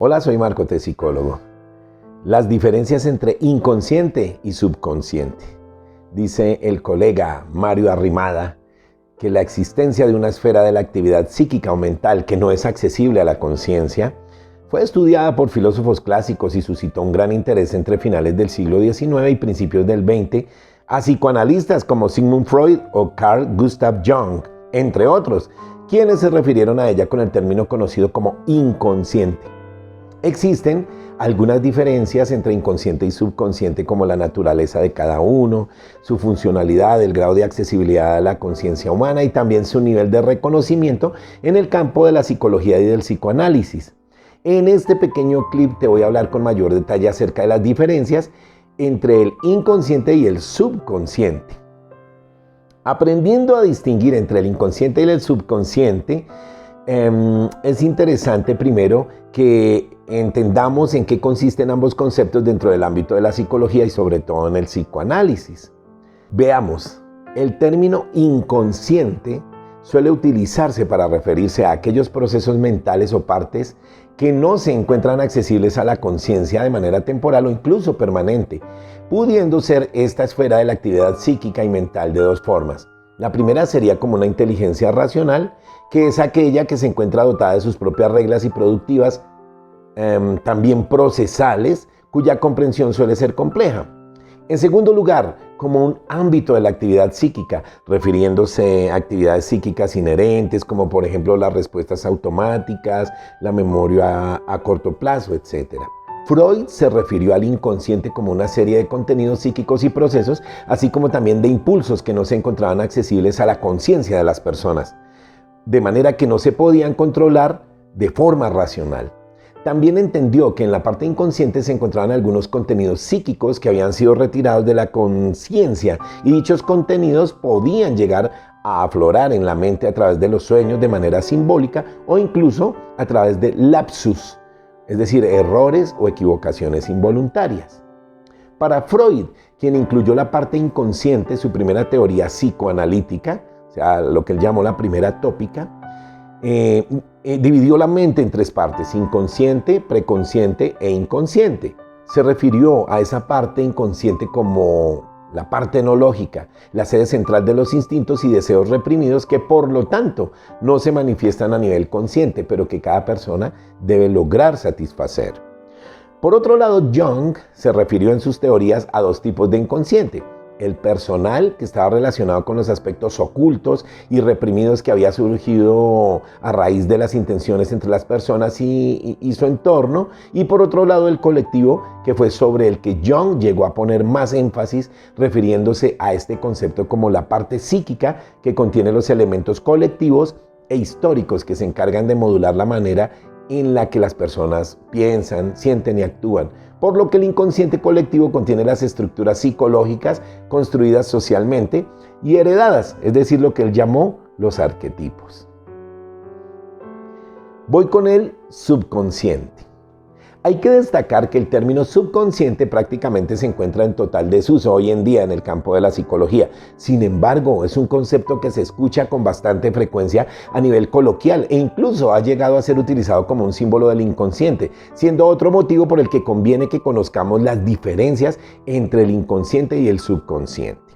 Hola, soy Marco T, psicólogo. Las diferencias entre inconsciente y subconsciente. Dice el colega Mario Arrimada que la existencia de una esfera de la actividad psíquica o mental que no es accesible a la conciencia fue estudiada por filósofos clásicos y suscitó un gran interés entre finales del siglo XIX y principios del XX a psicoanalistas como Sigmund Freud o Carl Gustav Jung, entre otros, quienes se refirieron a ella con el término conocido como inconsciente. Existen algunas diferencias entre inconsciente y subconsciente, como la naturaleza de cada uno, su funcionalidad, el grado de accesibilidad a la conciencia humana y también su nivel de reconocimiento en el campo de la psicología y del psicoanálisis. En este pequeño clip te voy a hablar con mayor detalle acerca de las diferencias entre el inconsciente y el subconsciente. Aprendiendo a distinguir entre el inconsciente y el subconsciente, es interesante primero que entendamos en qué consisten ambos conceptos dentro del ámbito de la psicología y sobre todo en el psicoanálisis. Veamos, el término inconsciente suele utilizarse para referirse a aquellos procesos mentales o partes que no se encuentran accesibles a la conciencia de manera temporal o incluso permanente, pudiendo ser esta esfera de la actividad psíquica y mental de dos formas. La primera sería como una inteligencia racional, que es aquella que se encuentra dotada de sus propias reglas y productivas, también procesales, cuya comprensión suele ser compleja. En segundo lugar, como un ámbito de la actividad psíquica, refiriéndose a actividades psíquicas inherentes, como por ejemplo las respuestas automáticas, la memoria a corto plazo, etc. Freud se refirió al inconsciente como una serie de contenidos psíquicos y procesos, así como también de impulsos que no se encontraban accesibles a la conciencia de las personas, de manera que no se podían controlar de forma racional. También entendió que en la parte inconsciente se encontraban algunos contenidos psíquicos que habían sido retirados de la conciencia y dichos contenidos podían llegar a aflorar en la mente a través de los sueños de manera simbólica o incluso a través de lapsus, es decir, errores o equivocaciones involuntarias. Para Freud, quien incluyó la parte inconsciente, su primera teoría psicoanalítica, o sea, lo que él llamó la primera tópica, dividió la mente en tres partes: inconsciente, preconsciente e inconsciente. Se refirió a esa parte inconsciente como la parte no lógica, la sede central de los instintos y deseos reprimidos que por lo tanto no se manifiestan a nivel consciente, pero que cada persona debe lograr satisfacer. Por otro lado, Jung se refirió en sus teorías a dos tipos de inconsciente: el personal, que estaba relacionado con los aspectos ocultos y reprimidos que había surgido a raíz de las intenciones entre las personas y su entorno, y por otro lado el colectivo, que fue sobre el que Jung llegó a poner más énfasis, refiriéndose a este concepto como la parte psíquica que contiene los elementos colectivos e históricos que se encargan de modular la manera en la que las personas piensan, sienten y actúan, por lo que el inconsciente colectivo contiene las estructuras psicológicas construidas socialmente y heredadas, es decir, lo que él llamó los arquetipos. Voy con el subconsciente. Hay que destacar que el término subconsciente prácticamente se encuentra en total desuso hoy en día en el campo de la psicología. Sin embargo, es un concepto que se escucha con bastante frecuencia a nivel coloquial e incluso ha llegado a ser utilizado como un símbolo del inconsciente, siendo otro motivo por el que conviene que conozcamos las diferencias entre el inconsciente y el subconsciente.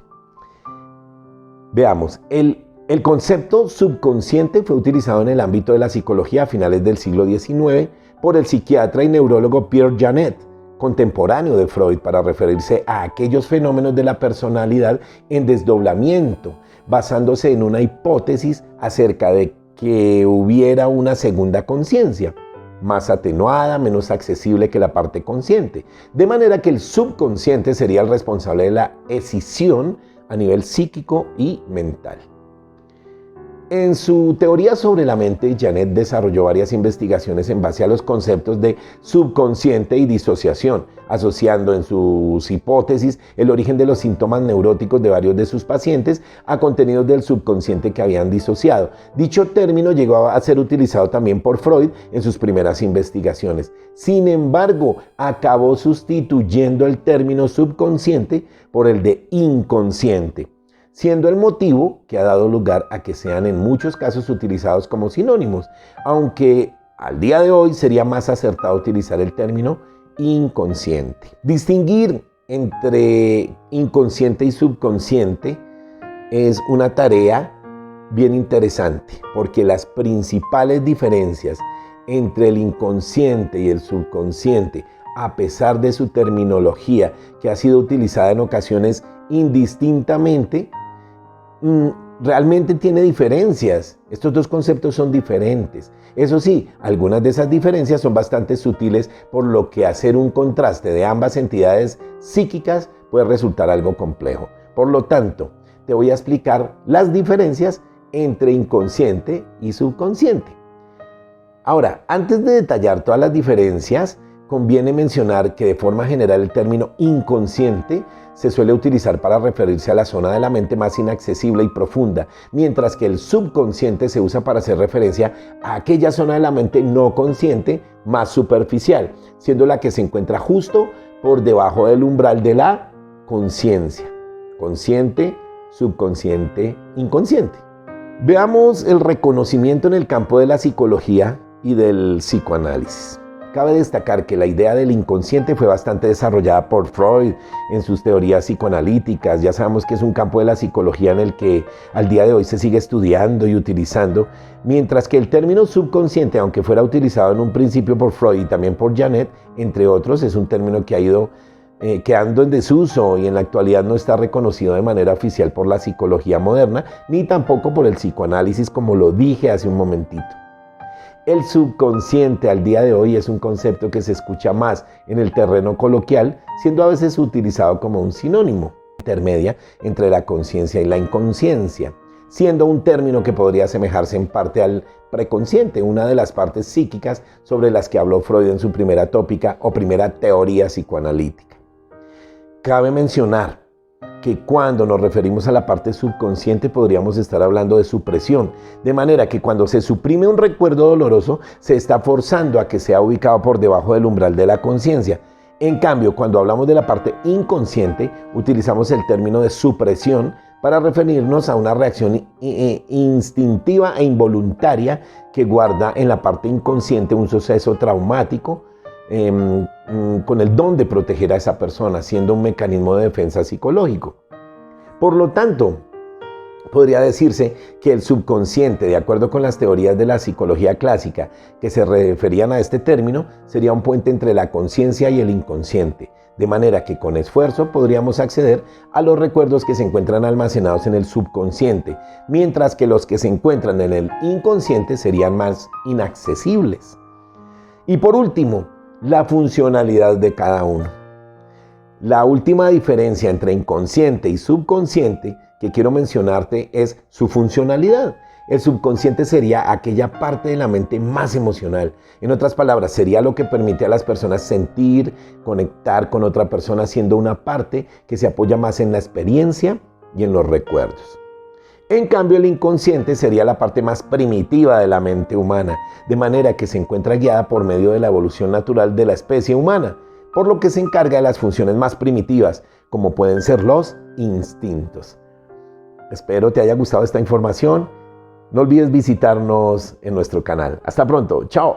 Veamos, el concepto subconsciente fue utilizado en el ámbito de la psicología a finales del siglo XIX por el psiquiatra y neurólogo Pierre Janet, contemporáneo de Freud, para referirse a aquellos fenómenos de la personalidad en desdoblamiento, basándose en una hipótesis acerca de que hubiera una segunda conciencia, más atenuada, menos accesible que la parte consciente, de manera que el subconsciente sería el responsable de la escisión a nivel psíquico y mental. En su teoría sobre la mente, Janet desarrolló varias investigaciones en base a los conceptos de subconsciente y disociación, asociando en sus hipótesis el origen de los síntomas neuróticos de varios de sus pacientes a contenidos del subconsciente que habían disociado. Dicho término llegó a ser utilizado también por Freud en sus primeras investigaciones. Sin embargo, acabó sustituyendo el término subconsciente por el de inconsciente, siendo el motivo que ha dado lugar a que sean en muchos casos utilizados como sinónimos, aunque al día de hoy sería más acertado utilizar el término inconsciente. Distinguir entre inconsciente y subconsciente es una tarea bien interesante, porque las principales diferencias entre el inconsciente y el subconsciente, a pesar de su terminología que ha sido utilizada en ocasiones indistintamente, realmente tiene diferencias. Estos dos conceptos son diferentes. Eso sí, algunas de esas diferencias son bastante sutiles, por lo que hacer un contraste de ambas entidades psíquicas puede resultar algo complejo. Por lo tanto, te voy a explicar las diferencias entre inconsciente y subconsciente. Ahora, antes de detallar todas las diferencias, conviene mencionar que de forma general el término inconsciente se suele utilizar para referirse a la zona de la mente más inaccesible y profunda, mientras que el subconsciente se usa para hacer referencia a aquella zona de la mente no consciente más superficial, siendo la que se encuentra justo por debajo del umbral de la conciencia. Consciente, subconsciente, inconsciente. Veamos el reconocimiento en el campo de la psicología y del psicoanálisis. Cabe destacar que la idea del inconsciente fue bastante desarrollada por Freud en sus teorías psicoanalíticas. Ya sabemos que es un campo de la psicología en el que al día de hoy se sigue estudiando y utilizando, mientras que el término subconsciente, aunque fuera utilizado en un principio por Freud y también por Janet, entre otros, es un término que ha ido quedando en desuso y en la actualidad no está reconocido de manera oficial por la psicología moderna, ni tampoco por el psicoanálisis, como lo dije hace un momentito. El subconsciente al día de hoy es un concepto que se escucha más en el terreno coloquial, siendo a veces utilizado como un sinónimo intermedia entre la conciencia y la inconsciencia, siendo un término que podría asemejarse en parte al preconsciente, una de las partes psíquicas sobre las que habló Freud en su primera tópica o primera teoría psicoanalítica. Cabe mencionar que cuando nos referimos a la parte subconsciente podríamos estar hablando de supresión, de manera que cuando se suprime un recuerdo doloroso se está forzando a que sea ubicado por debajo del umbral de la conciencia. En cambio, cuando hablamos de la parte inconsciente, utilizamos el término de supresión para referirnos a una reacción instintiva e involuntaria que guarda en la parte inconsciente un suceso traumático, con el don de proteger a esa persona, siendo un mecanismo de defensa psicológico. Por lo tanto, podría decirse que el subconsciente, de acuerdo con las teorías de la psicología clásica que se referían a este término, sería un puente entre la conciencia y el inconsciente, de manera que con esfuerzo podríamos acceder a los recuerdos que se encuentran almacenados en el subconsciente, mientras que los que se encuentran en el inconsciente serían más inaccesibles. Y por último, la funcionalidad de cada uno. La última diferencia entre inconsciente y subconsciente que quiero mencionarte es su funcionalidad. El subconsciente sería aquella parte de la mente más emocional. En otras palabras, sería lo que permite a las personas sentir, conectar con otra persona, siendo una parte que se apoya más en la experiencia y en los recuerdos. En cambio, el inconsciente sería la parte más primitiva de la mente humana, de manera que se encuentra guiada por medio de la evolución natural de la especie humana, por lo que se encarga de las funciones más primitivas, como pueden ser los instintos. Espero te haya gustado esta información. No olvides visitarnos en nuestro canal. Hasta pronto. Chao.